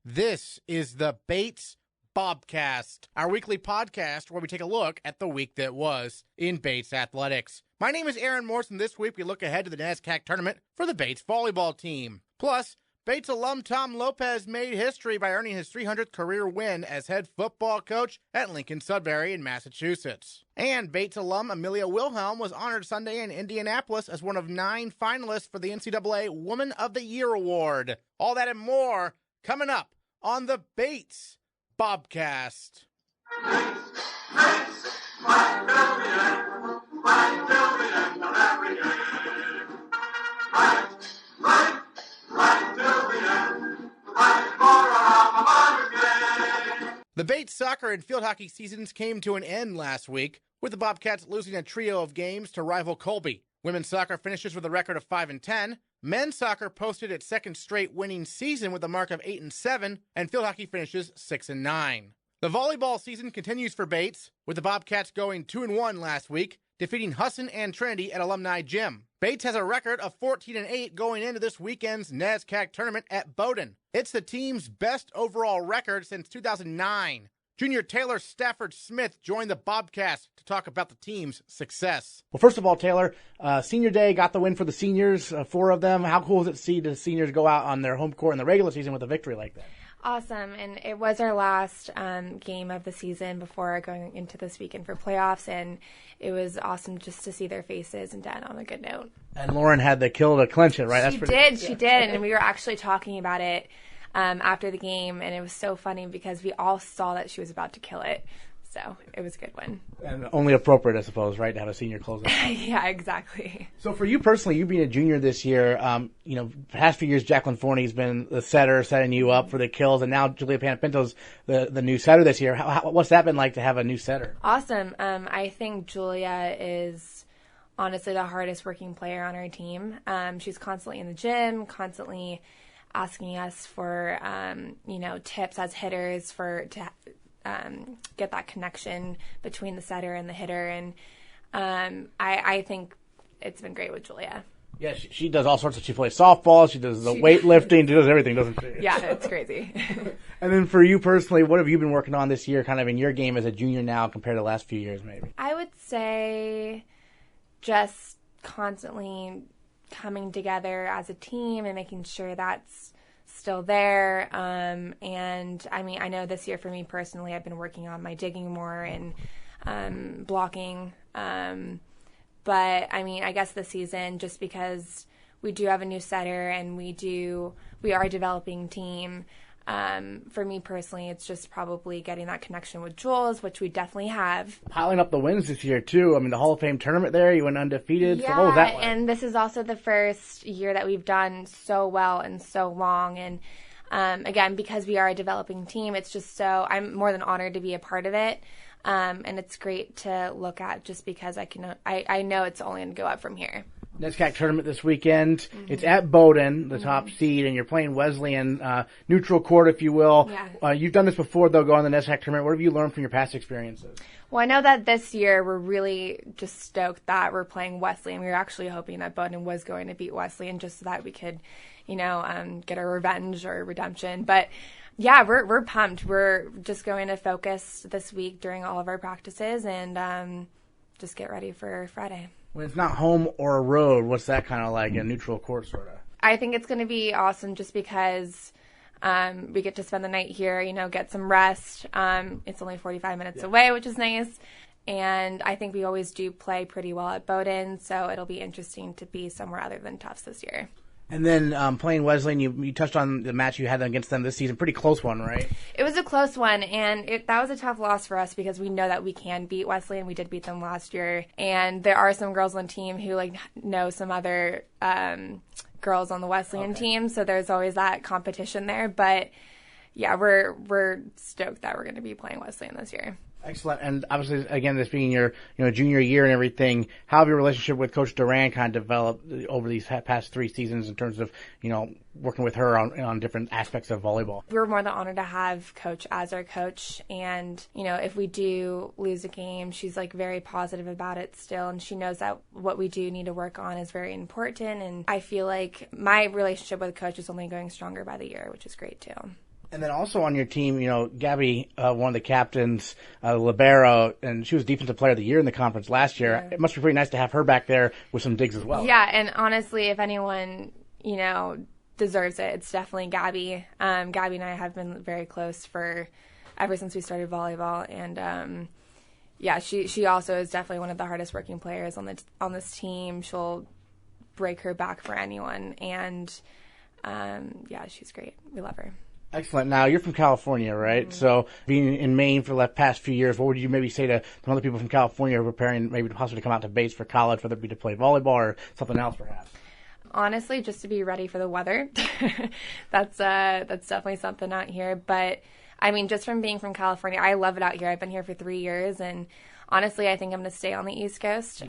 This is the Bates Bobcast, our weekly podcast where we take a look at the week that was in Bates athletics. My name is Aaron Morse, and this week we look ahead to the NESCAC tournament for the Bates volleyball team. Plus, Bates alum Tom Lopez made history by earning his 300th career win as head football coach at Lincoln-Sudbury in Massachusetts. And Bates alum Amelia Wilhelm was honored Sunday in Indianapolis as one of 9 finalists for the NCAA Woman of the Year award. All that and more coming up on the Bates Bobcast. Bates, 5 billion on every game. Right till the end. Fight for our alma mater game. The Bates soccer and field hockey seasons came to an end last week, with the Bobcats losing a trio of games to rival Colby. Women's soccer finishes with a record of 5-10. Men's soccer posted its second straight winning season with a mark of 8-7, and field hockey finishes 6-9. The volleyball season continues for Bates, with the Bobcats going 2-1 last week, defeating Husson and Trinity at Alumni Gym. Bates has a record of 14-8 going into this weekend's NESCAC tournament at Bowdoin. It's the team's best overall record since 2009. Junior Taylor Stafford-Smith joined the Bobcast to talk about the team's success. Well, first of all, Taylor, Senior Day got the win for the seniors, 4 of them. How cool is it to see the seniors go out on their home court in the regular season with a victory like that? Awesome, and it was our last game of the season before going into this weekend for playoffs, and it was awesome just to see their faces and end on a good note. And Lauren had the kill to clinch it, right? She did, and we were actually talking about it after the game, and it was so funny because we all saw that she was about to kill it. So it was a good one. And only appropriate, I suppose, right, to have a senior close out. Yeah, exactly. So for you personally, you being a junior this year, past few years, Jacqueline Forney's been the setter, setting you up for the kills, and now Julia Panapinto's the new setter this year. What's that been like to have a new setter? Awesome. I think Julia is honestly the hardest working player on our team. She's constantly in the gym, constantly asking us for, tips as hitters to get that connection between the setter and the hitter. And I think it's been great with Julia. Yeah, she does all sorts of, she plays softball, she does the weightlifting, she does everything, doesn't she? Yeah, it's crazy. And then for you personally, what have you been working on this year, kind of in your game as a junior now compared to the last few years maybe? I would say just constantly coming together as a team and making sure that's still there. And I mean, I know this year for me personally, I've been working on my digging more and blocking. But I mean, I guess this season, just because we do have a new setter and we are a developing team. For me personally, it's just probably getting that connection with Jules, which we definitely have. Piling up the wins this year, too. I mean, the Hall of Fame tournament there, you went undefeated. Yeah, so what was that like? And this is also the first year that we've done so well and so long. And again, because we are a developing team, it's just I'm more than honored to be a part of it. And it's great to look at just because I know it's only going to go up from here. NESCAC tournament this weekend. Mm-hmm. It's at Bowdoin, the top seed, and you're playing Wesleyan, neutral court, if you will. Yeah. You've done this before, though, going to the NESCAC tournament. What have you learned from your past experiences? Well, I know that this year we're really just stoked that we're playing Wesleyan. We were actually hoping that Bowdoin was going to beat Wesleyan just so that we could, get our revenge or redemption. But yeah, we're pumped. We're just going to focus this week during all of our practices and just get ready for Friday. When it's not home or a road, what's that kind of like, a neutral court sort of? I think it's going to be awesome just because we get to spend the night here, get some rest. It's only 45 minutes away, which is nice. And I think we always do play pretty well at Bowdoin, so it'll be interesting to be somewhere other than Tufts this year. And then playing Wesleyan, you touched on the match you had against them this season. Pretty close one, right? It was a close one, and that was a tough loss for us because we know that we can beat Wesleyan. We did beat them last year. And there are some girls on the team who know some other girls on the Wesleyan team, so there's always that competition there. But, yeah, we're stoked that we're going to be playing Wesleyan this year. Excellent. And obviously, again, this being your junior year and everything, how have your relationship with Coach Duran kind of developed over these past 3 seasons in terms of, working with her on different aspects of volleyball? We're more than honored to have Coach as our coach. And, if we do lose a game, she's very positive about it still. And she knows that what we do need to work on is very important. And I feel like my relationship with Coach is only going stronger by the year, which is great too. And then also on your team, Gabby, one of the captains, libero, and she was Defensive Player of the Year in the conference last year. Yeah. It must be pretty nice to have her back there with some digs as well. Yeah, and honestly, if anyone, deserves it, it's definitely Gabby. Gabby and I have been very close ever since we started volleyball, and she also is definitely one of the hardest working players on this team. She'll break her back for anyone, and she's great. We love her. Excellent. Now, you're from California, right? Mm-hmm. So, being in Maine for the past few years, what would you maybe say to some other people from California who are preparing maybe to possibly come out to Bates for college, whether it be to play volleyball or something else, perhaps? Honestly, just to be ready for the weather. That's definitely something out here. But, I mean, just from being from California, I love it out here. I've been here for 3 years, and honestly, I think I'm going to stay on the East Coast.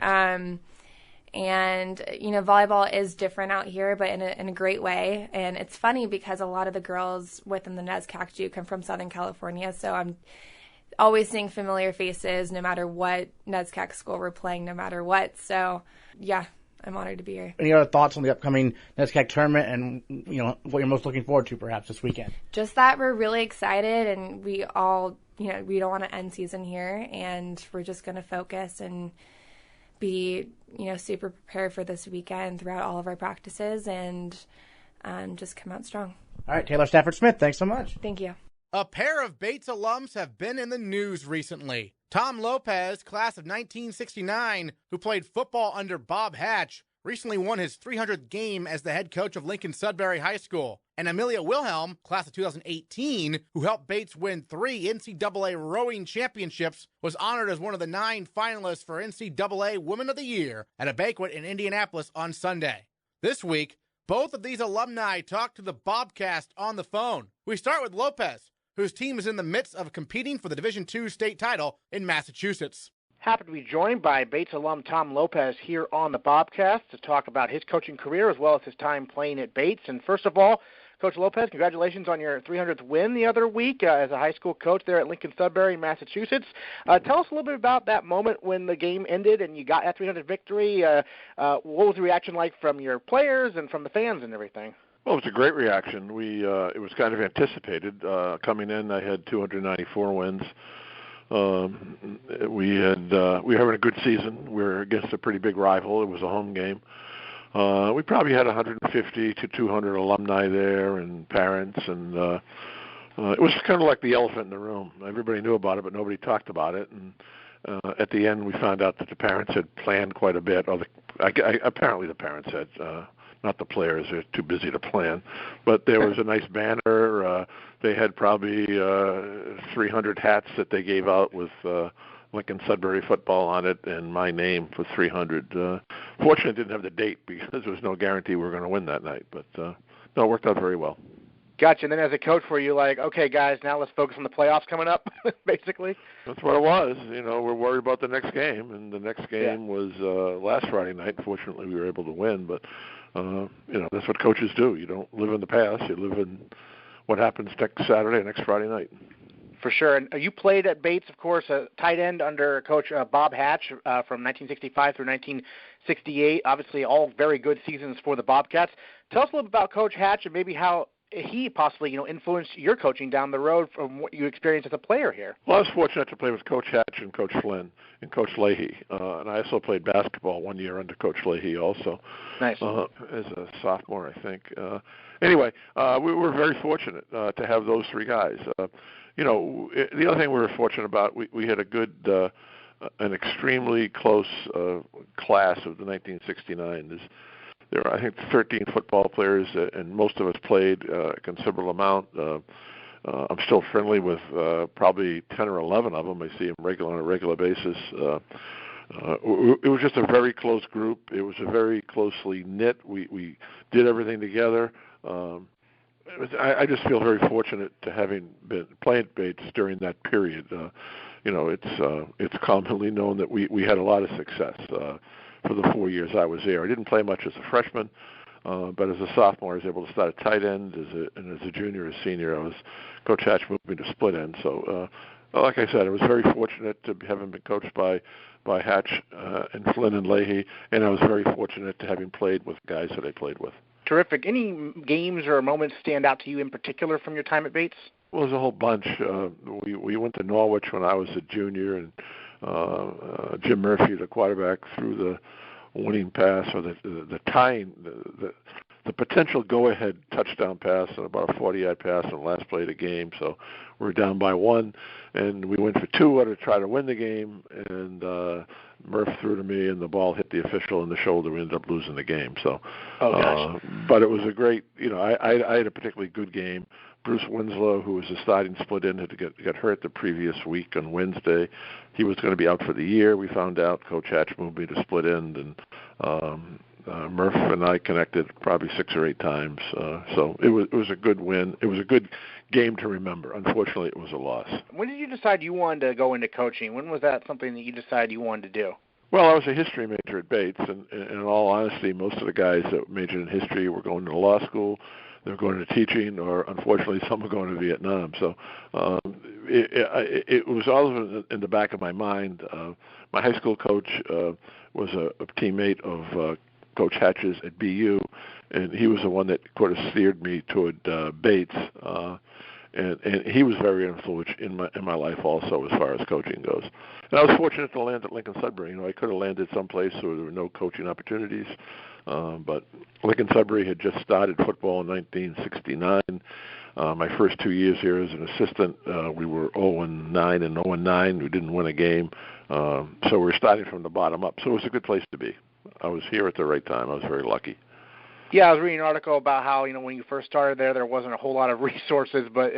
And, volleyball is different out here, but in a great way. And it's funny because a lot of the girls within the NESCAC do come from Southern California. So I'm always seeing familiar faces no matter what NESCAC school we're playing, no matter what. So, yeah, I'm honored to be here. Any other thoughts on the upcoming NESCAC tournament and, what you're most looking forward to perhaps this weekend? Just that we're really excited, and we all, we don't want to end season here, and we're just going to focus and be, super prepared for this weekend throughout all of our practices and just come out strong. All right, Taylor Stafford-Smith, thanks so much. Thank you. A pair of Bates alums have been in the news recently. Tom Lopez, class of 1969, who played football under Bob Hatch, recently won his 300th game as the head coach of Lincoln-Sudbury High School. And Amelia Wilhelm, class of 2018, who helped Bates win 3 NCAA rowing championships, was honored as one of the 9 finalists for NCAA Woman of the Year at a banquet in Indianapolis on Sunday. This week, both of these alumni talked to the Bobcast on the phone. We start with Lopez, whose team is in the midst of competing for the Division II state title in Massachusetts. Happy to be joined by Bates alum Tom Lopez here on the Bobcast to talk about his coaching career as well as his time playing at Bates. And first of all, Coach Lopez, congratulations on your 300th win the other week as a high school coach there at Lincoln-Sudbury, Massachusetts. Tell us a little bit about that moment when the game ended and you got that 300 victory. What was the reaction like from your players and from the fans and everything? Well, it was a great reaction. It was kind of anticipated. Coming in, I had 294 wins. We were having a good season. We were against a pretty big rival. It was a home game. We probably had 150 to 200 alumni there and parents, and it was kind of like the elephant in the room. Everybody knew about it, but nobody talked about it. And at the end, we found out that the parents had planned quite a bit. Apparently, the parents had. Not the players, they're too busy to plan. But there was a nice banner. They had probably 300 hats that they gave out with Lincoln-Sudbury football on it and my name for 300. Fortunately, it didn't have the date because there was no guarantee we were going to win that night. But no, it worked out very well. Gotcha. And then as a coach, were you like, okay, guys, now let's focus on the playoffs coming up, basically? That's what it was. We're worried about the next game, and the next game was last Friday night. Fortunately, we were able to win, but that's what coaches do. You don't live in the past. You live in what happens next Saturday, next Friday night. For sure. And you played at Bates, of course, a tight end under Coach Bob Hatch from 1965 through 1968. Obviously, all very good seasons for the Bobcats. Tell us a little bit about Coach Hatch and maybe how he possibly, influenced your coaching down the road from what you experienced as a player here. Well, I was fortunate to play with Coach Hatch and Coach Flynn and Coach Leahy. And I also played basketball 1 year under Coach Leahy also. Nice. As a sophomore, I think. Anyway, we were very fortunate to have those 3 guys. The other thing we were fortunate about, we had a good, an extremely close class of the 1969. There were, I think, 13 football players, and most of us played a considerable amount. I'm still friendly with probably 10 or 11 of them. I see them on a regular basis. It was just a very close group. It was a very closely knit. We did everything together. I just feel very fortunate to having been playing Bates during that period. It's commonly known that we had a lot of success for the 4 years I was there. I didn't play much as a freshman, but as a sophomore, I was able to start at tight end. And as a junior, as senior, Coach Hatch moved me to split end. So, like I said, I was very fortunate to having been coached by Hatch and Flynn and Leahy, and I was very fortunate to having played with guys that I played with. Terrific. Any games or moments stand out to you in particular from your time at Bates? Well, there's a whole bunch. We went to Norwich when I was a junior, and Jim Murphy, the quarterback, threw the winning pass or the tying, the potential go-ahead touchdown pass and about a 40-yard pass on the last play of the game. So we were down by 1, and we went for 2 to try to win the game, and Murph threw to me, and the ball hit the official in the shoulder. We ended up losing the game. So, but it was a great, I had a particularly good game. Bruce Winslow, who was a starting split end, had got hurt the previous week on Wednesday. He was going to be out for the year. We found out Coach Hatch moved me to split end, and Murph and I connected probably 6 or 8 times. So it was a good win. It was a good game to remember. Unfortunately, it was a loss. When did you decide you wanted to go into coaching? When was that something that you decided you wanted to do? Well, I was a history major at Bates, and in all honesty, most of the guys that majored in history were going to law school. They were going to teaching, or unfortunately, some were going to Vietnam. So it was always in the back of my mind. My high school coach was a teammate of Coach Hatch's at BU, and he was the one that sort of steered me toward Bates. And he was very influential in my life also as far as coaching goes. And I was fortunate to land at Lincoln-Sudbury. I could have landed someplace where there were no coaching opportunities. But Lincoln-Sudbury had just started football in 1969. My first 2 years here as an assistant, we were 0-9 and 0-9. We didn't win a game. So we were starting from the bottom up. So it was a good place to be. I was here at the right time. I was very lucky. Yeah, I was reading an article about how, when you first started there wasn't a whole lot of resources, but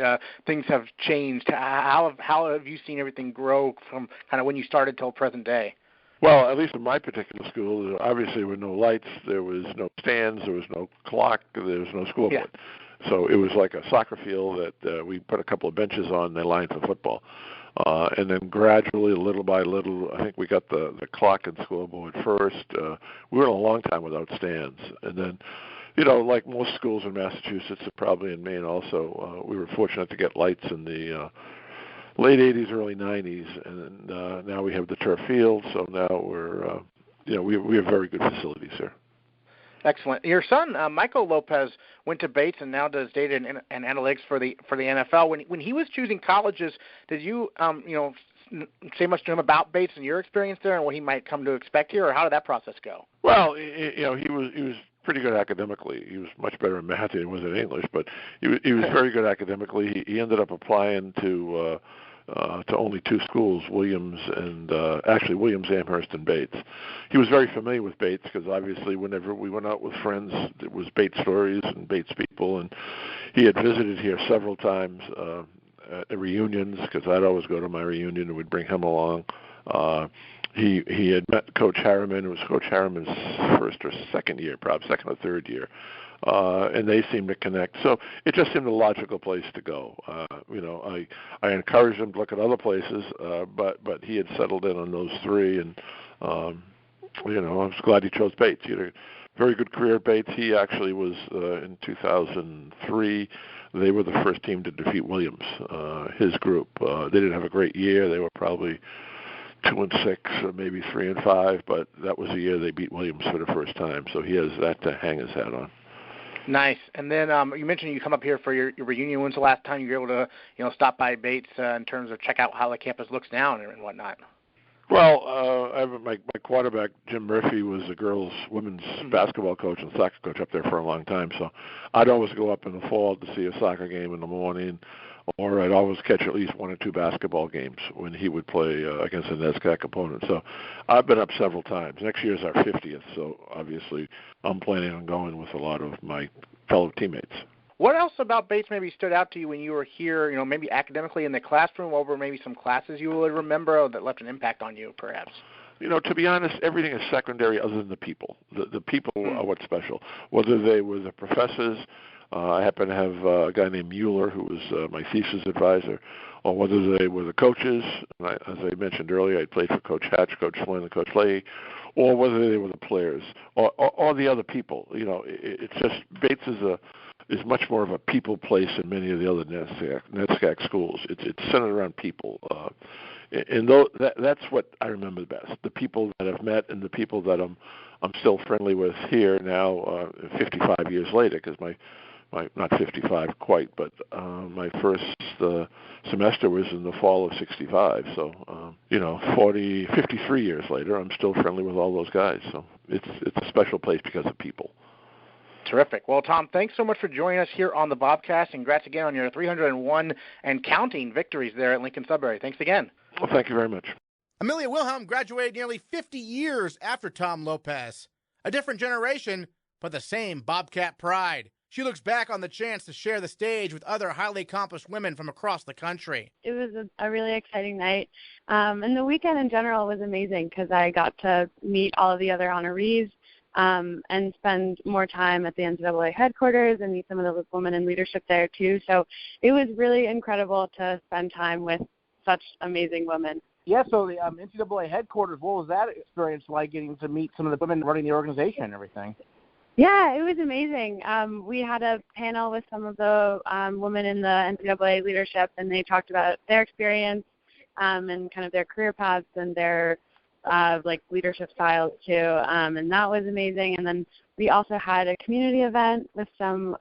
things have changed. How have you seen everything grow from kind of when you started till present day? Well, at least in my particular school, obviously there were no lights, there was no stands, there was no clock, there was no scoreboard. Yeah. So it was like a soccer field that we put a couple of benches on, and they lined for football. And then gradually, little by little, I think we got the clock and scoreboard first. We were a long time without stands. And then, like most schools in Massachusetts, and probably in Maine also, we were fortunate to get lights in the late 80s, early 90s. And now we have the turf field, so now we're, we have very good facilities here. Excellent. Your son, Michael Lopez, went to Bates and now does data and analytics for the NFL. When he was choosing colleges, did you say much to him about Bates and your experience there and what he might come to expect here, or how did that process go? Well, he was pretty good academically. He was much better in math than he was in English, but he was very good academically. He ended up applying to only 2 schools, Williams, Amherst, and Bates. He was very familiar with Bates because obviously whenever we went out with friends, it was Bates stories and Bates people, and he had visited here several times at reunions because I'd always go to my reunion and would bring him along. He had met Coach Harriman. It was Coach Harriman's first or second year, probably second or third year. And they seemed to connect. So it just seemed a logical place to go. I encouraged him to look at other places, but he had settled in on those 3, and I was glad he chose Bates. He had a very good career at Bates. He actually was in 2003. They were the first team to defeat Williams, his group. They didn't have a great year. They were probably 2-6, or maybe 3-5, but that was the year they beat Williams for the first time. So he has that to hang his hat on. Nice. And then you mentioned you come up here for your reunion. When's the last time you were able to, stop by Bates in terms of check out how the campus looks now and whatnot? Well, I have my quarterback, Jim Murphy, was the women's basketball coach and soccer coach up there for a long time. So I'd always go up in the fall to see a soccer game in the morning, or I'd always catch at least 1 or 2 basketball games when he would play against a NESCAC opponent. So I've been up several times. Next year's our 50th, so obviously I'm planning on going with a lot of my fellow teammates. What else about Bates maybe stood out to you when you were here, maybe academically in the classroom, over maybe some classes you would remember that left an impact on you, perhaps? To be honest, everything is secondary other than the people. The people are what's special, whether they were the professors. I happen to have a guy named Mueller who was my thesis advisor, or whether they were the coaches. As I mentioned earlier, I played for Coach Hatch, Coach Flynn, and Coach Leahy, or whether they were the players or the other people. It's just Bates is is much more of a people place than many of the other NESCAC schools. It's centered around people. And that's what I remember the best. The people that I've met and the people that I'm still friendly with here now, 55 years later, because my not 55 quite, but my first semester was in the fall of 65. So, 53 years later, I'm still friendly with all those guys. So it's a special place because of people. Terrific. Well, Tom, thanks so much for joining us here on the Bobcast, and congrats again on your 301 and counting victories there at Lincoln-Sudbury. Thanks again. Well, thank you very much. Amelia Wilhelm graduated nearly 50 years after Tom Lopez. A different generation, but the same Bobcat pride. She looks back on the chance to share the stage with other highly accomplished women from across the country. It was a really exciting night, and the weekend in general was amazing because I got to meet all of the other honorees and spend more time at the NCAA headquarters and meet some of the women in leadership there too. So it was really incredible to spend time with such amazing women. Yeah, so the NCAA headquarters, what was that experience like, getting to meet some of the women running the organization and everything? Yeah, it was amazing. We had a panel with some of the women in the NCAA leadership, and they talked about their experience and kind of their career paths and their leadership styles too, and that was amazing. And then we also had a community event with some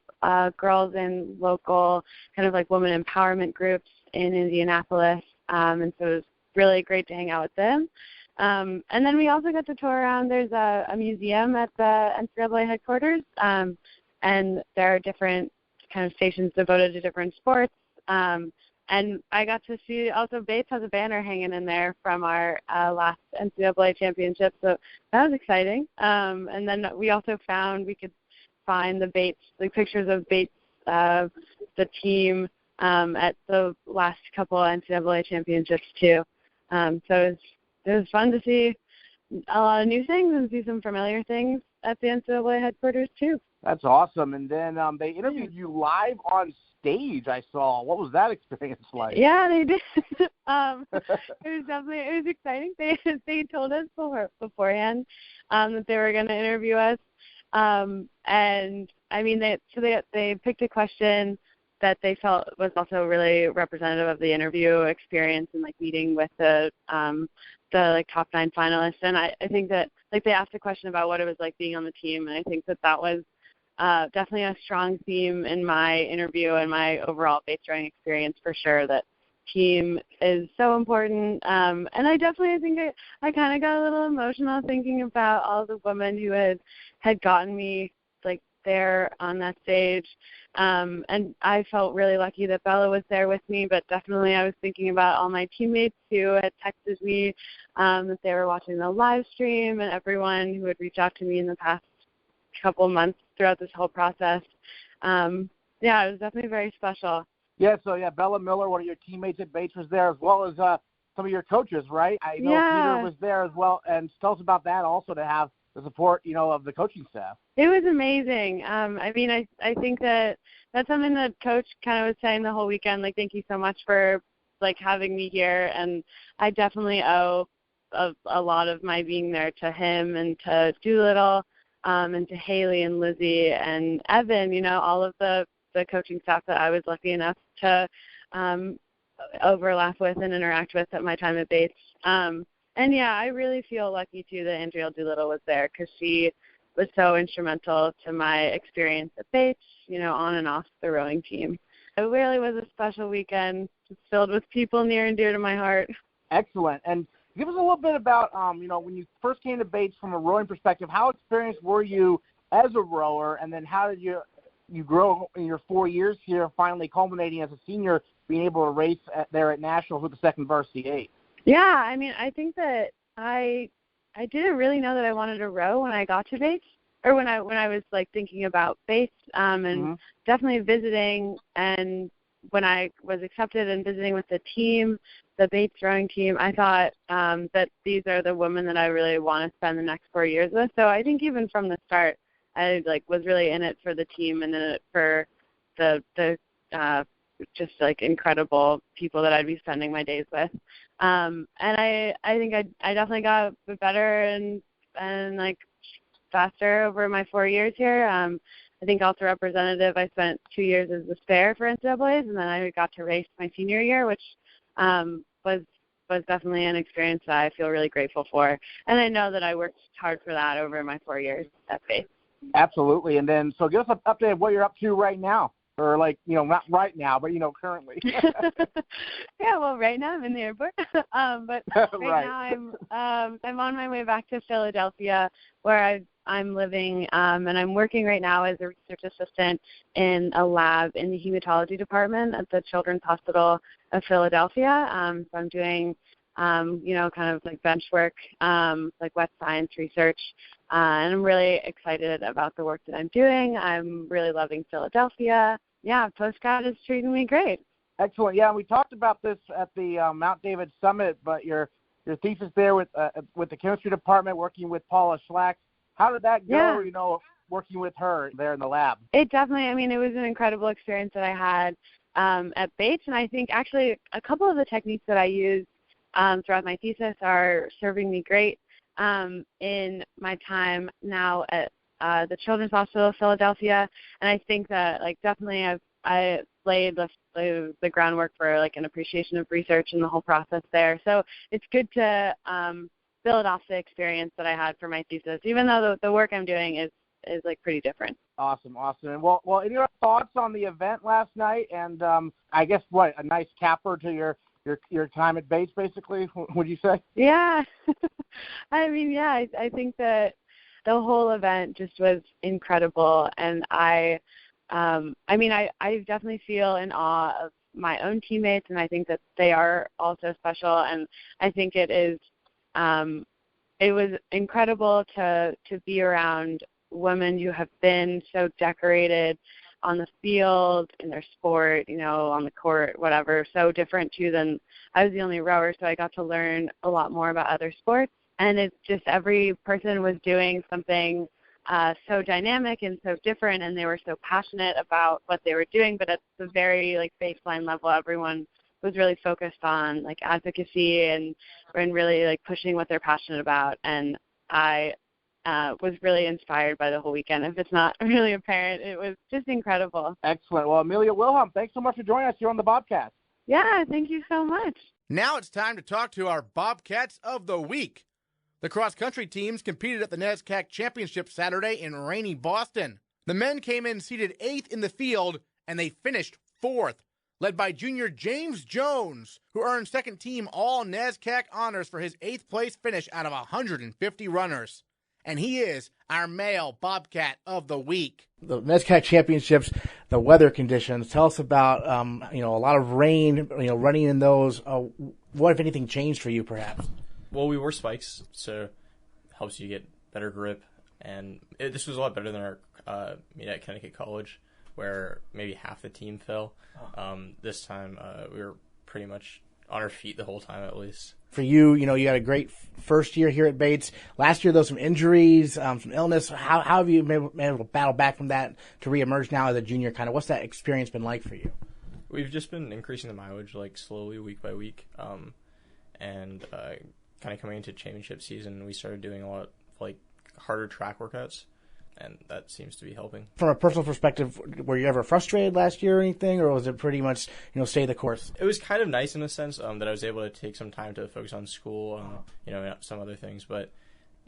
girls in local kind of like women empowerment groups in Indianapolis, and so it was really great to hang out with them. And then we also got to tour around. There's a museum at the NCAA headquarters, and there are different kind of stations devoted to different sports. And I got to see also Bates has a banner hanging in there from our last NCAA championship, so that was exciting. And then we also we could find the Bates, pictures of Bates, the team at the last couple NCAA championships too. So it was fun to see a lot of new things and see some familiar things at the NCAA headquarters too. That's awesome. And then they interviewed you live on stage, I saw. What was that experience like? Yeah, they did. It was exciting. They told us beforehand that they were going to interview us. And I mean, they picked a question that they felt was also really representative of the interview experience and meeting with the top 9 finalists. And I think that they asked a question about what it was like being on the team, and I think that was definitely a strong theme in my interview and my overall base throwing experience for sure, that team is so important. And I definitely think I kind of got a little emotional thinking about all the women who had gotten me there on that stage. And I felt really lucky that Bella was there with me, but definitely I was thinking about all my teammates who had texted me that they were watching the live stream, and everyone who had reached out to me in the past couple months throughout this whole process. It was definitely very special. Yeah, so Bella Miller, one of your teammates at Bates, was there, as well as some of your coaches, right? I know Peter was there as well. And tell us about that also, to have the support, of the coaching staff. It was amazing. I think that's something that Coach kind of was saying the whole weekend, thank you so much for, having me here. And I definitely owe a lot of my being there to him and to Doolittle, and to Haley and Lizzie and Evan, all of the coaching staff that I was lucky enough to overlap with and interact with at my time at Bates. I really feel lucky, too, that Andrea Doolittle was there, because she was so instrumental to my experience at Bates, on and off the rowing team. It really was a special weekend, just filled with people near and dear to my heart. Excellent. And give us a little bit about, when you first came to Bates from a rowing perspective, how experienced were you as a rower, and then how did you grow in your 4 years here, finally culminating as a senior, being able to race there at Nationals with the second varsity 8? Yeah, I think that I didn't really know that I wanted to row when I got to Bates, or when I was thinking about Bates, and definitely visiting, and when I was accepted and visiting with the team, the Bates rowing team, I thought that these are the women that I really want to spend the next 4 years with. So I think even from the start, I was really in it for the team and in it for the just incredible people that I'd be spending my days with. And I think I definitely got better and faster over my 4 years here. I I think also representative. I spent 2 years as the spare for NCAAs, and then I got to race my senior year, which was definitely an experience that I feel really grateful for. And I know that I worked hard for that over my 4 years at Bates. Absolutely. And then, so give us an update of what you're up to right now. Or not right now, but, currently. Yeah, well, right now I'm in the airport. But right now I'm on my way back to Philadelphia, where I'm living, and I'm working right now as a research assistant in a lab in the hematology department at the Children's Hospital of Philadelphia. So I'm doing, kind of like bench work, like wet science research, and I'm really excited about the work that I'm doing. I'm really loving Philadelphia. Yeah, postgrad is treating me great. Excellent. Yeah, we talked about this at the Mount David Summit, but your thesis there with the chemistry department, working with Paula Schlack, how did that go, Yeah. Working with her there in the lab? It definitely, it was an incredible experience that I had at Bates, and I think actually a couple of the techniques that I used throughout my thesis are serving me great in my time now at the Children's Hospital of Philadelphia, and I think that definitely I laid the groundwork for an appreciation of research and the whole process there. So it's good to build off the experience that I had for my thesis, even though the work I'm doing is pretty different. Awesome. And well, any other thoughts on the event last night? And I guess a nice capper to your time at Bates, basically, would you say? Yeah. I think that the whole event just was incredible, and I definitely feel in awe of my own teammates, and I think that they are also special, and I think it was incredible to be around women who have been so decorated on the field, in their sport, on the court, whatever, so different too than I was the only rower, so I got to learn a lot more about other sports. And it's just every person was doing something so dynamic and so different, and they were so passionate about what they were doing, but at the very baseline level, everyone was really focused on advocacy and really pushing what they're passionate about. And I was really inspired by the whole weekend. If it's not really apparent, it was just incredible. Excellent. Well, Amelia Wilhelm, thanks so much for joining us here on the Bobcast. Yeah, thank you so much. Now it's time to talk to our Bobcats of the week. The cross-country teams competed at the NESCAC Championships Saturday in rainy Boston. The men came in seated 8th in the field, and they finished 4th, led by junior James Jones, who earned second-team All-NESCAC honors for his 8th-place finish out of 150 runners. And he is our male Bobcat of the week. The NESCAC Championships, the weather conditions. Tell us about, a lot of rain, running in those. What, if anything, changed for you, perhaps? Well, we wore spikes, so it helps you get better grip. And this was a lot better than our meet at Connecticut College, where maybe half the team fell. This time, we were pretty much on our feet the whole time, at least. For you, you had a great first year here at Bates. Last year, though, some injuries, some illness. How have you been able to battle back from that to reemerge now as a junior? What's that experience been like for you? We've just been increasing the mileage, slowly, week by week. And kind of coming into championship season, we started doing a lot of, harder track workouts, and that seems to be helping. From a personal perspective, were you ever frustrated last year or anything, or was it pretty much, stay the course? It was kind of nice in a sense that I was able to take some time to focus on school and, some other things. But,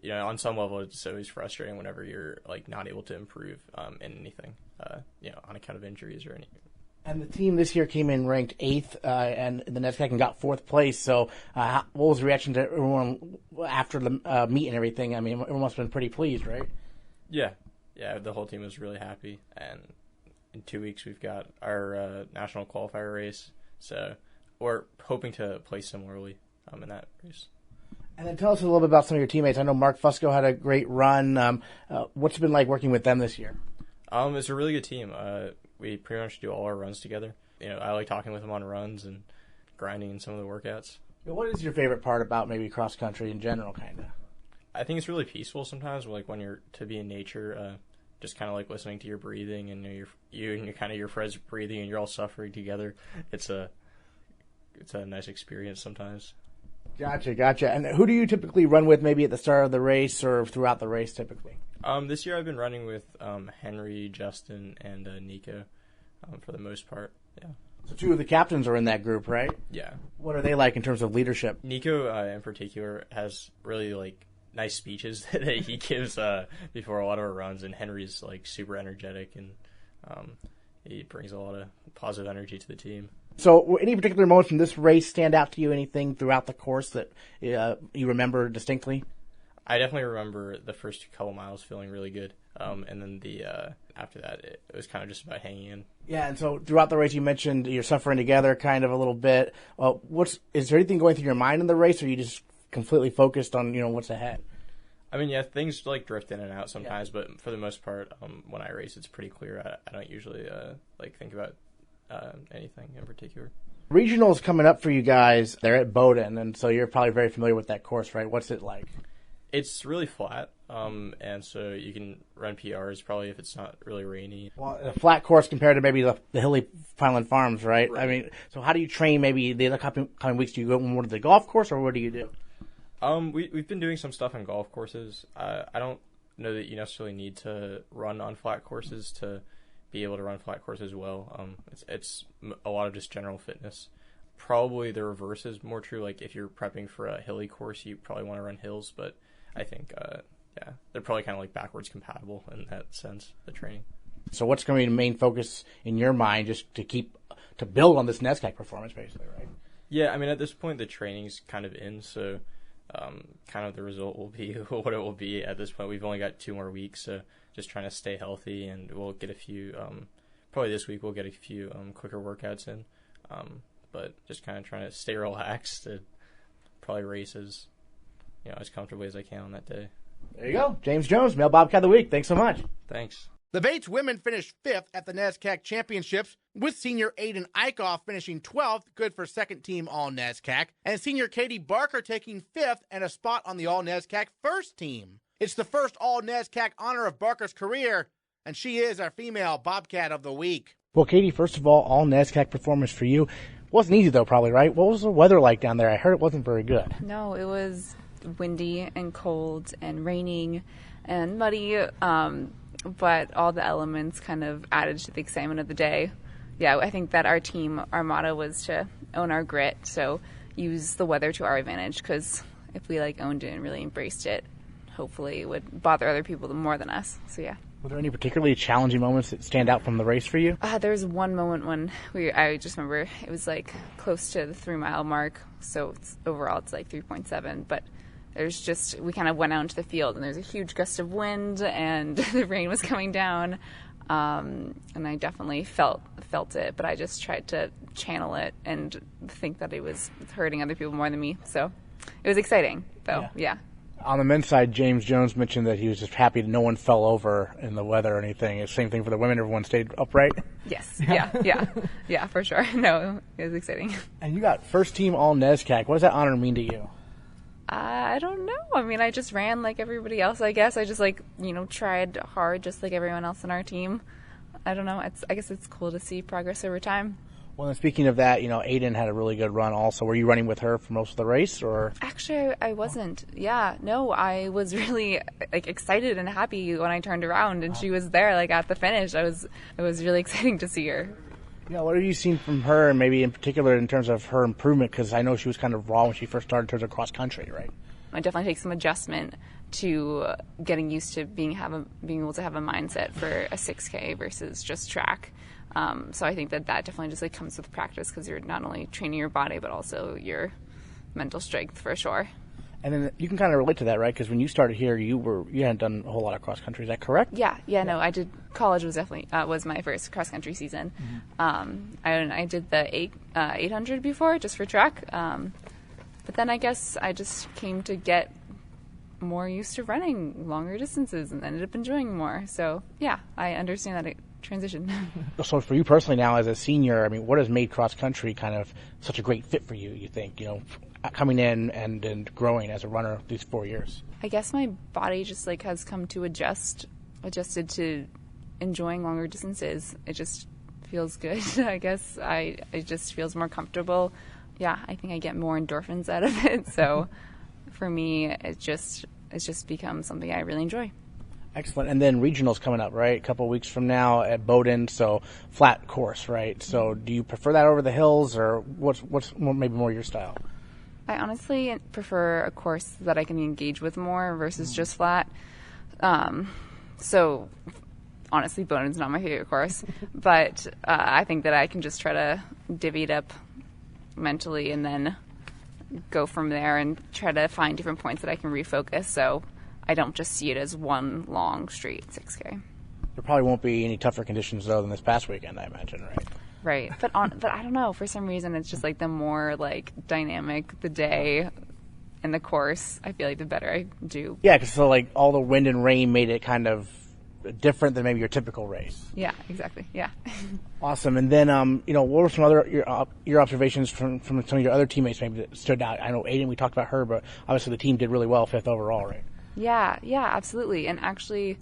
on some level, it's always frustrating whenever you're, not able to improve in anything, on account of injuries or anything. And the team this year came in ranked 8th and the NESCAC and got 4th place. So what was the reaction to everyone after the meet and everything? Everyone must have been pretty pleased, right? Yeah, the whole team was really happy, and in 2 weeks we've got our national qualifier race, so we're hoping to place similarly in that race. And then tell us a little bit about some of your teammates. I know Mark Fusco had a great run. What's it been like working with them this year? It's a really good team. We pretty much do all our runs together. I like talking with them on runs and grinding in some of the workouts. What is your favorite part about maybe cross country in general, kind of? I think it's really peaceful sometimes, when you're to be in nature, just kind of listening to your breathing and you and your friends breathing and you're all suffering together. It's a nice experience sometimes. Gotcha. And who do you typically run with, maybe at the start of the race or throughout the race typically? This year I've been running with Henry, Justin, and Nico for the most part. Yeah. So two of the captains are in that group, right? Yeah. What are they like in terms of leadership? Nico, in particular, has really nice speeches that he gives before a lot of our runs, and Henry's super energetic, and he brings a lot of positive energy to the team. So any particular moments from this race stand out to you? Anything throughout the course that you remember distinctly? I definitely remember the first couple miles feeling really good, and then after that it was kind of just about hanging in. Yeah, and so throughout the race you mentioned you're suffering together kind of a little bit. Is there anything going through your mind in the race, or are you just completely focused on what's ahead? I mean, yeah, things drift in and out sometimes, but for the most part, when I race, it's pretty clear. I don't usually think about anything in particular. Regionals coming up for you guys. They're at Bowdoin, and so you're probably very familiar with that course, right? What's it like? It's really flat, and so you can run PRs probably if it's not really rainy. Well, a flat course compared to maybe the hilly Pineland Farms, right? I mean, so how do you train maybe the other coming weeks? Do you go more to the golf course, or what do you do? We've been doing some stuff on golf courses. I don't know that you necessarily need to run on flat courses to be able to run flat courses well. It's a lot of just general fitness. Probably the reverse is more true. Like if you're prepping for a hilly course, you probably want to run hills, but I think, they're probably kind of backwards compatible in that sense, the training. So what's going to be the main focus in your mind just to build on this NESCAC performance, basically, right? Yeah, I mean, at this point, the training's kind of in, so kind of the result will be what it will be at this point. We've only got 2 more weeks, so just trying to stay healthy, and we'll get a few, probably this week we'll get a few quicker workouts in, but just kind of trying to stay relaxed to probably race as comfortably as I can on that day. There you go. James Jones, Male Bobcat of the Week. Thanks so much. Thanks. The Bates women finished 5th at the NESCAC Championships, with senior Aiden Eichhoff finishing 12th, good for second team All-NESCAC, and senior Katie Barker taking 5th and a spot on the All-NESCAC first team. It's the first All-NESCAC honor of Barker's career, and she is our female Bobcat of the Week. Well, Katie, first of all NESCAC performance for you. Wasn't easy, though, probably, right? What was the weather like down there? I heard it wasn't very good. No, it was windy and cold and raining and muddy, but all the elements kind of added to the excitement of the day. Yeah, I think that our motto was to own our grit, so use the weather to our advantage, because if we owned it and really embraced it, hopefully it would bother other people more than us. So yeah. Were there any particularly challenging moments that stand out from the race for you? There's one moment when I just remember it was close to the 3-mile mark, so overall it's 3.7, but we kind of went out into the field and there's a huge gust of wind and the rain was coming down, and I definitely felt it, but I just tried to channel it and think that it was hurting other people more than me. So it was exciting, though. Yeah. On the men's side, James Jones mentioned that he was just happy that no one fell over in the weather or anything. It's the same thing for the women. Everyone stayed upright. Yes. Yeah, for sure. No, it was exciting. And you got first team All-NESCAC. What does that honor mean to you? I don't know. I mean, I just ran like everybody else, I guess. I just tried hard just like everyone else on our team. I don't know. I guess it's cool to see progress over time. Well, and speaking of that, Aiden had a really good run also. Were you running with her for most of the race, or? Actually, I wasn't. Yeah, no, I was really excited and happy when I turned around and she was there at the finish. It was really exciting to see her. Yeah, what have you seen from her, and able in particular in terms of her improvement? Because I know she was kind of raw when she first started in terms of cross country, right? I definitely take some adjustment to getting used to being able to have a mindset for a 6K versus just track. So I think that definitely just comes with practice, because you're not only training your body but also your mental strength for sure. And then you can kind of relate to that, right? Because when you started here, you hadn't done a whole lot of cross country. Is that correct? Yeah. No, I did. College was definitely was my first cross country season. Mm-hmm. I did the 800 before just for track, but then I guess I just came to get more used to running longer distances and ended up enjoying more. So yeah, I understand that transition. So for you personally now as a senior, I mean, what has made cross country kind of such a great fit for you? You think coming in and growing as a runner these 4 years? I guess my body just has come to adjusted to enjoying longer distances. It just feels good. I guess it just feels more comfortable. Yeah, I think I get more endorphins out of it. So for me, it's just become something I really enjoy. Excellent. And then regionals coming up, right? A couple of weeks from now at Bowdoin, so flat course, right? So do you prefer that over the hills, or what's maybe more your style? I honestly prefer a course that I can engage with more versus just flat. So honestly, Bowdoin's not my favorite course, but I think that I can just try to divvy it up mentally and then go from there and try to find different points that I can refocus, so I don't just see it as one long straight 6K. There probably won't be any tougher conditions, though, than this past weekend, I imagine, right? Right. But I don't know, for some reason it's just like the more like dynamic the day and the course, I feel like the better I do. Yeah, because so like all the wind and rain made it kind of different than maybe your typical race. Yeah, exactly. Yeah. Awesome. And then, what were some other your observations from some of your other teammates maybe that stood out? I know Aiden, we talked about her, but obviously the team did really well, 5th overall, right? Yeah, absolutely. And actually,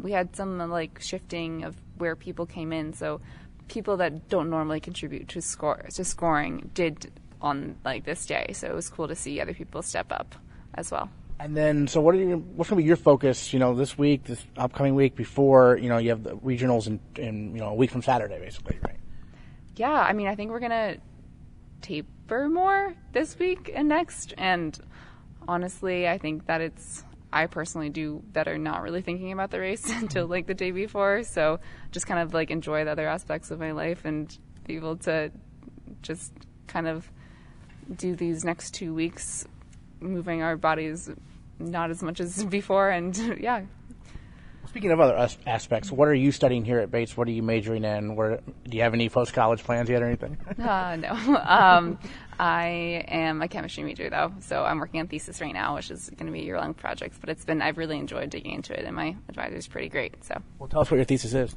we had some like shifting of where people came in. So people that don't normally contribute to scoring did on like this day. So it was cool to see other people step up as well. And then, so what's going to be your focus, this week, this upcoming week before, you have the regionals in a week from Saturday, basically, right? Yeah, I mean, I think we're going to taper more this week and next. And honestly, I think that I personally do better not really thinking about the race until like the day before. So just kind of like enjoy the other aspects of my life and be able to just kind of do these next 2 weeks moving our bodies not as much as before, and yeah. Speaking of other aspects, what are you studying here at Bates? What are you majoring in? Do you have any post-college plans yet or anything? No. I am a chemistry major, though, so I'm working on thesis right now, which is going to be a year-long project, but I've really enjoyed digging into it, and my advisor's pretty great. So. Well, tell us what your thesis is.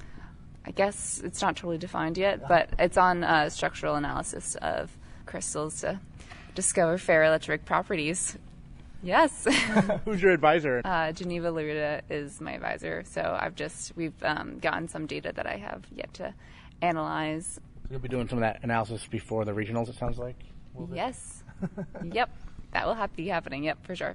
I guess it's not totally defined yet, but it's on structural analysis of crystals to discover ferroelectric properties. Yes. Who's your advisor? Geneva Laruda is my advisor. So we've gotten some data that I have yet to analyze. You'll be doing some of that analysis before the regionals, it sounds like? Yes. Yep. That will be happening. Yep, for sure.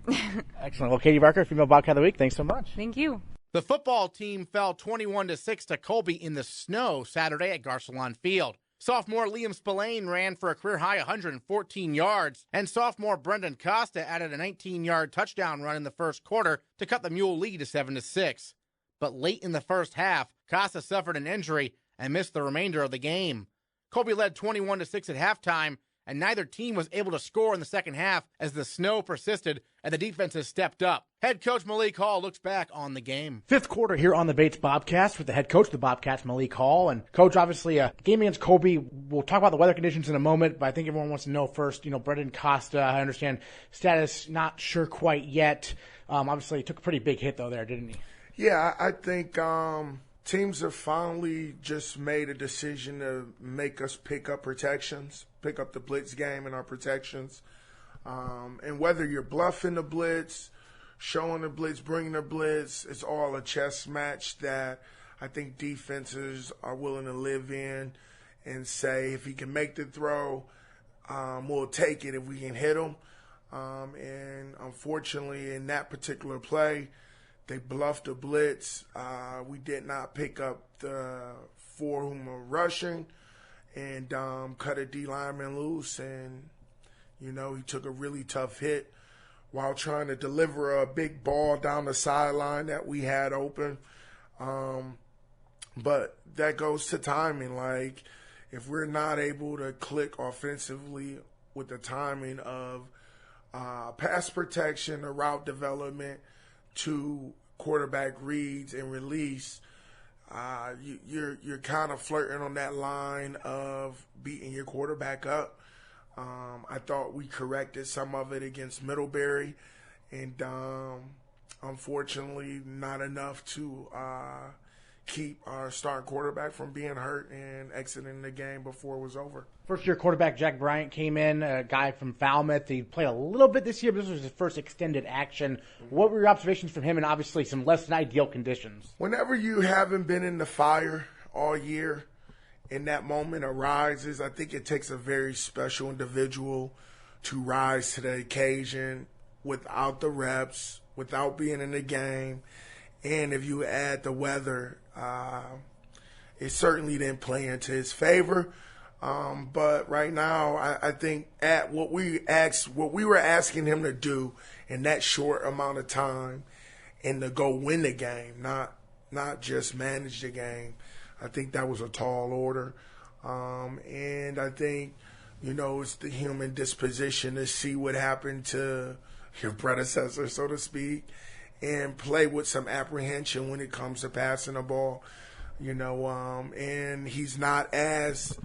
Excellent. Well, Katie Barker, Female Bobcat of the Week, thanks so much. Thank you. The football team fell 21-6 to Colby in the snow Saturday at Garcelon Field. Sophomore Liam Spillane ran for a career-high 114 yards, and sophomore Brendan Costa added a 19-yard touchdown run in the first quarter to cut the Mule lead to 7-6. But late in the first half, Costa suffered an injury and missed the remainder of the game. Colby led 21-6 at halftime, and neither team was able to score in the second half as the snow persisted and the defenses stepped up. Head coach Malik Hall looks back on the game. 5th quarter here on the Bates Bobcast with the head coach of the Bobcats, Malik Hall. And coach, obviously, game against Colby, we'll talk about the weather conditions in a moment, but I think everyone wants to know first, Brendan Costa, I understand status not sure quite yet. Obviously, he took a pretty big hit, though, there, didn't he? Yeah, I think teams have finally just made a decision to make us pick up the blitz game and our protections. And whether you're bluffing the blitz, showing the blitz, bringing the blitz, it's all a chess match that I think defenses are willing to live in and say, if he can make the throw, we'll take it if we can hit him. And unfortunately, in that particular play, they bluffed the blitz. We did not pick up the 4 whom were rushing and cut a D lineman loose. And, he took a really tough hit while trying to deliver a big ball down the sideline that we had open. But that goes to timing. Like, if we're not able to click offensively with the timing of pass protection, or route development, to quarterback reads and release, you're kind of flirting on that line of beating your quarterback up. I thought we corrected some of it against Middlebury, and unfortunately not enough to keep our starting quarterback from being hurt and exiting the game before it was over. First-year quarterback Jack Bryant came in, a guy from Falmouth. He played a little bit this year, but this was his first extended action. What were your observations from him in obviously some less than ideal conditions? Whenever you haven't been in the fire all year and that moment arises, I think it takes a very special individual to rise to the occasion without the reps, without being in the game, And if you add the weather, it certainly didn't play into his favor. But right now, I think at what we were asking him to do in that short amount of time, and to go win the game, not just manage the game, I think that was a tall order. And I think, it's the human disposition to see what happened to your predecessor, so to speak, and play with some apprehension when it comes to passing the ball. And he's not as,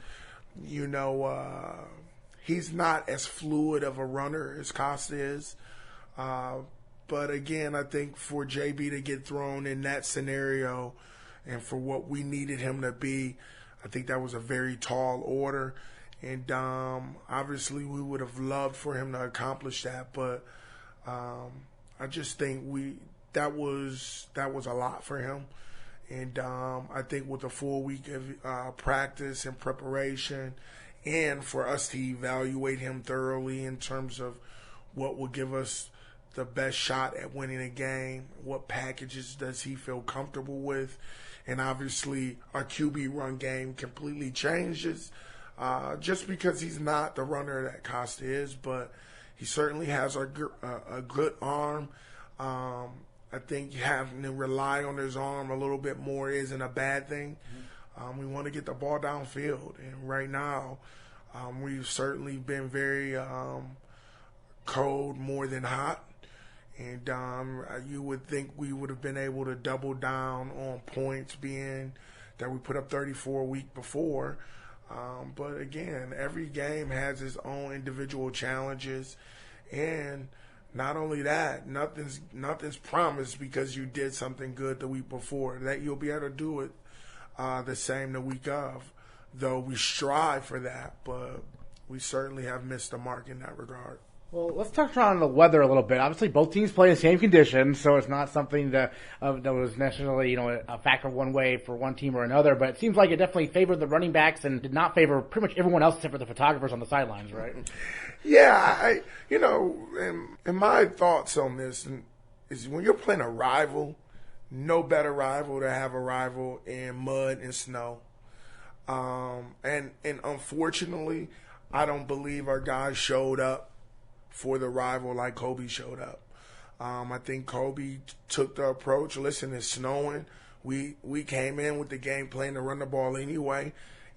he's not as fluid of a runner as Costa is. But again, I think for JB to get thrown in that scenario and for what we needed him to be, I think that was a very tall order. And obviously we would have loved for him to accomplish that. But I just think that was a lot for him. And I think with a full week of practice and preparation, and for us to evaluate him thoroughly in terms of what will give us the best shot at winning a game, what packages does he feel comfortable with, and obviously our QB run game completely changes just because he's not the runner that Costa is, but he certainly has a good arm. I think having to rely on his arm a little bit more isn't a bad thing. We want to get the ball downfield, and right now we've certainly been very cold more than hot. And you would think we would have been able to double down on points, being that we put up 34 a week before. But again, every game has its own individual challenges, and not only that, nothing's promised because you did something good the week before that you'll be able to do it the same the week of. Though we strive for that, but we certainly have missed the mark in that regard. Well, let's touch on the weather a little bit. Obviously, both teams play in the same conditions, so it's not something that was necessarily, a factor one way for one team or another. But it seems like it definitely favored the running backs and did not favor pretty much everyone else except for the photographers on the sidelines, right? Yeah, and my thoughts on this is when you're playing a rival, no better rival to have a rival in mud and snow. And unfortunately, I don't believe our guys showed up for the rival like Kobe showed up. I think Kobe took the approach, listen, it's snowing. We came in with the game plan to run the ball anyway,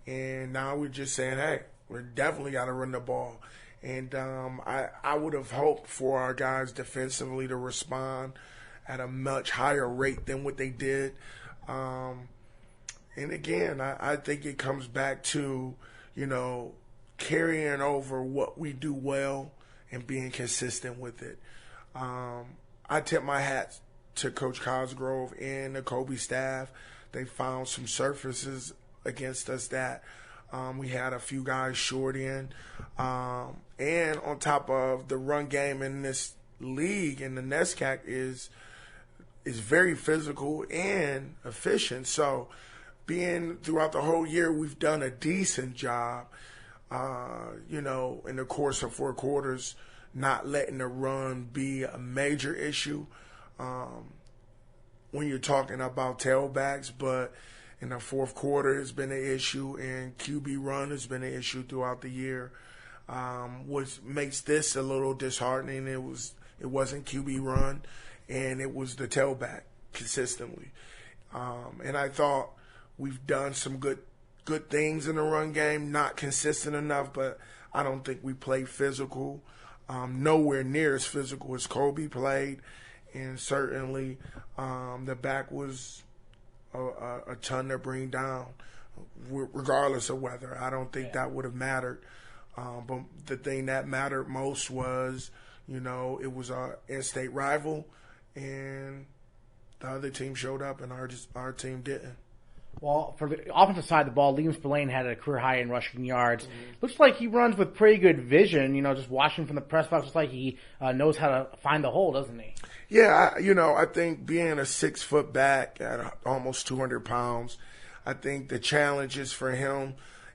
and now we're just saying, hey, we definitely got to run the ball. And I would have hoped for our guys defensively to respond at a much higher rate than what they did. And again, I think it comes back to, carrying over what we do well and being consistent with it. I tip my hat to Coach Cosgrove and the Kobe staff. They found some surfaces against us that we had a few guys short in. And on top of the run game in this league, in the NESCAC, is very physical and efficient. So being throughout the whole year, we've done a decent job, in the course of 4 quarters, not letting the run be a major issue when you're talking about tailbacks. But in the fourth quarter, it's been an issue, and QB run has been an issue throughout the year. What makes this a little disheartening, it wasn't QB run, and it was the tailback consistently. And I thought we've done some good things in the run game, not consistent enough, but I don't think we played physical. Nowhere near as physical as Kobe played, and certainly the back was a ton to bring down, regardless of weather. I don't think that would have mattered. But the thing that mattered most was, it was our in-state rival, and the other team showed up, and our team didn't. Well, for the offensive side of the ball, Liam Spillane had a career high in rushing yards. Mm-hmm. Looks like he runs with pretty good vision. Just watching from the press box, looks like he knows how to find the hole, doesn't he? Yeah, I think being a 6-foot back at almost 200 pounds, I think the challenges for him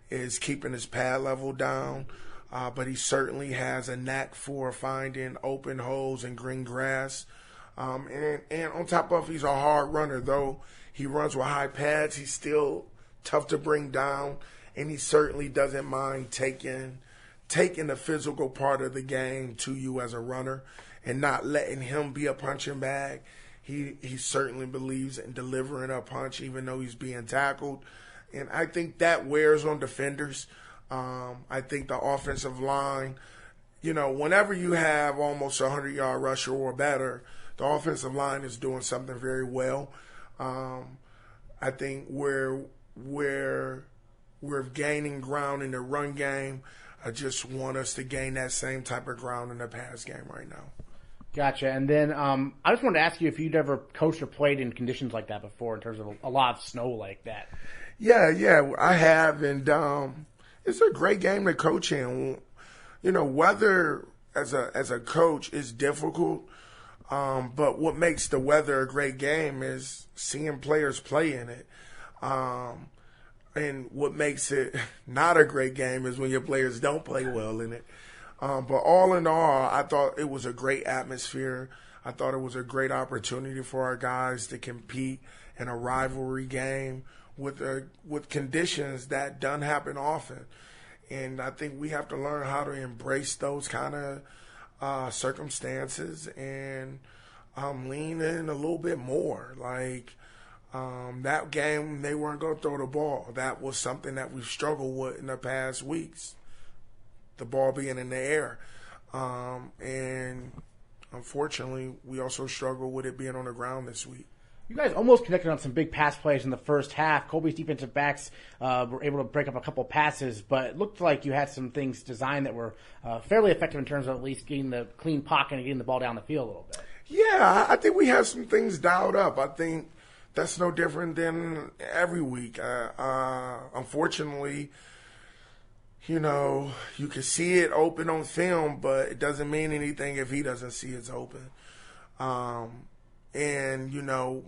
is keeping his pad level down. But he certainly has a knack for finding open holes in green grass. And on top of he's a hard runner, though he runs with high pads, he's still tough to bring down, and he certainly doesn't mind taking the physical part of the game to you as a runner and not letting him be a punching bag. He certainly believes in delivering a punch even though he's being tackled. And I think that wears on defenders. I think the offensive line, whenever you have almost a 100-yard rusher or better, the offensive line is doing something very well. I think we're gaining ground in the run game. I just want us to gain that same type of ground in the pass game right now. Gotcha. And then I just wanted to ask you if you'd ever coached or played in conditions like that before, in terms of a lot of snow like that. Yeah, I have, and it's a great game to coach in. Weather as a coach is difficult, but what makes the weather a great game is seeing players play in it. And what makes it not a great game is when your players don't play well in it. But all in all, I thought it was a great atmosphere. I thought it was a great opportunity for our guys to compete in a rivalry game with conditions that don't happen often. And I think we have to learn how to embrace those kind of circumstances and lean in a little bit more. Like that game, they weren't going to throw the ball. That was something that we've struggled with in the past weeks, the ball being in the air. And unfortunately, we also struggled with it being on the ground this week. You guys almost connected on some big pass plays in the first half. Colby's defensive backs were able to break up a couple passes, but it looked like you had some things designed that were fairly effective in terms of at least getting the clean pocket and getting the ball down the field a little bit. Yeah, I think we have some things dialed up. I think that's no different than every week. Unfortunately, you can see it open on film, but it doesn't mean anything if he doesn't see it's open. And,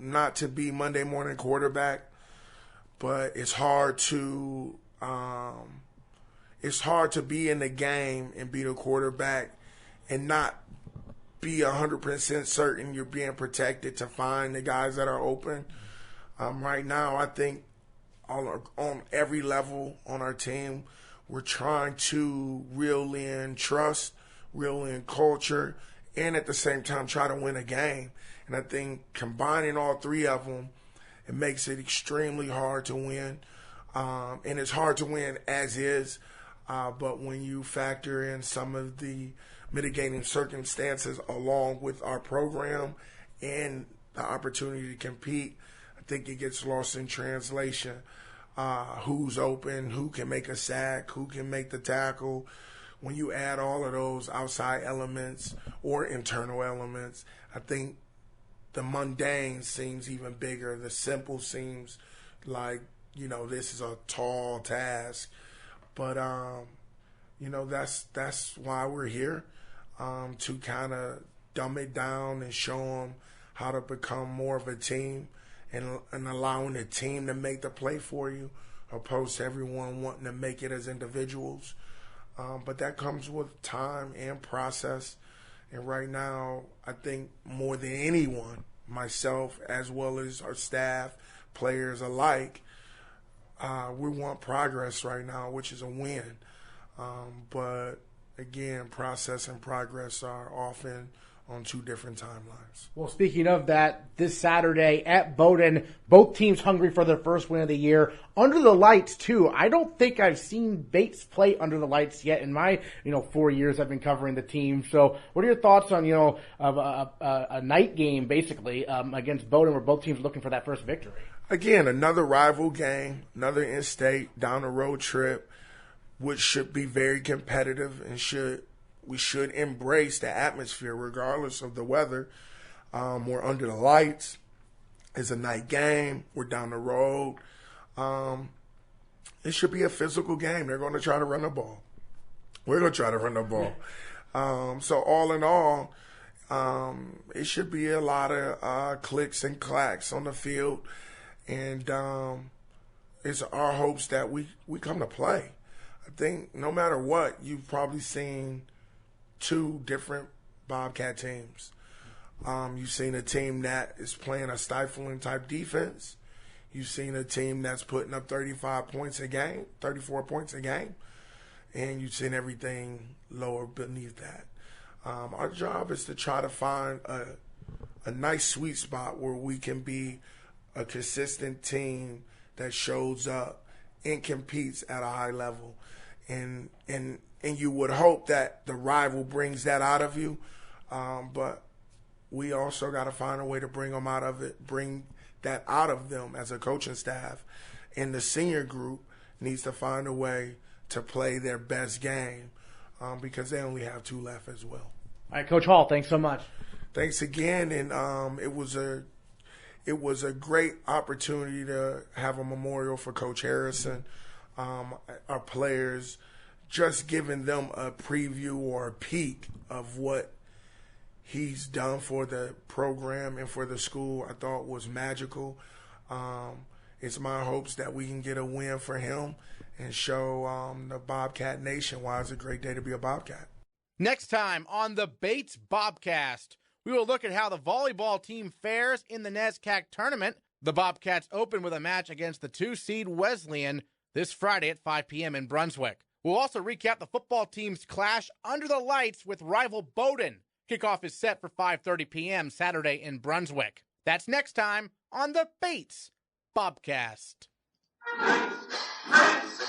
not to be Monday morning quarterback, but it's hard to be in the game and be the quarterback and not be 100% certain you're being protected to find the guys that are open. Right now, I think on every level on our team, we're trying to reel in trust, reel in culture, and at the same time try to win a game. And I think combining all three of them, it makes it extremely hard to win. And it's hard to win as is, but when you factor in some of the mitigating circumstances along with our program and the opportunity to compete, I think it gets lost in translation. Who's open, who can make a sack, who can make the tackle. When you add all of those outside elements or internal elements, I think the mundane seems even bigger. The simple seems like, this is a tall task. But, that's why we're here, to kind of dumb it down and show them how to become more of a team and allowing the team to make the play for you, opposed to everyone wanting to make it as individuals. But that comes with time and process. And right now, I think more than anyone, myself as well as our staff, players alike, we want progress right now, which is a win. But again, process and progress are often on two different timelines. Well, speaking of that, this Saturday at Bowdoin, both teams hungry for their first win of the year. Under the lights, too. I don't think I've seen Bates play under the lights yet in my, 4 years I've been covering the team. So what are your thoughts on, a night game, basically, against Bowdoin, where both teams are looking for that first victory? Again, another rival game, another in-state, down-the-road trip, which should be very competitive and we should embrace the atmosphere regardless of the weather. We're under the lights. It's a night game. We're down the road. It should be a physical game. They're going to try to run the ball. We're going to try to run the ball. So all in all, it should be a lot of clicks and clacks on the field. And it's our hopes that we come to play. I think no matter what, you've probably seen two different Bobcat teams. You've seen a team that is playing a stifling type defense. You've seen a team that's putting up 35 points a game, 34 points a game, and you've seen everything lower beneath that. Our job is to try to find a nice sweet spot where we can be a consistent team that shows up and competes at a high level. And you would hope that the rival brings that out of you, but we also got to find a way to bring that out of them as a coaching staff. And the senior group needs to find a way to play their best game because they only have 2 left as well. All right, Coach Hall, thanks so much. Thanks again, and it was a great opportunity to have a memorial for Coach Harrison. Our players, just giving them a preview or a peek of what he's done for the program and for the school, I thought was magical. It's my hopes that we can get a win for him and show the Bobcat Nation why it's a great day to be a Bobcat. Next time on the Bates Bobcast, we will look at how the volleyball team fares in the NESCAC tournament. The Bobcats open with a match against the 2-seed Wesleyan this Friday at 5 p.m. in Brunswick. We'll also recap the football team's clash under the lights with rival Bowdoin. Kickoff is set for 5:30 p.m. Saturday in Brunswick. That's next time on the Bates Bobcast. Bates,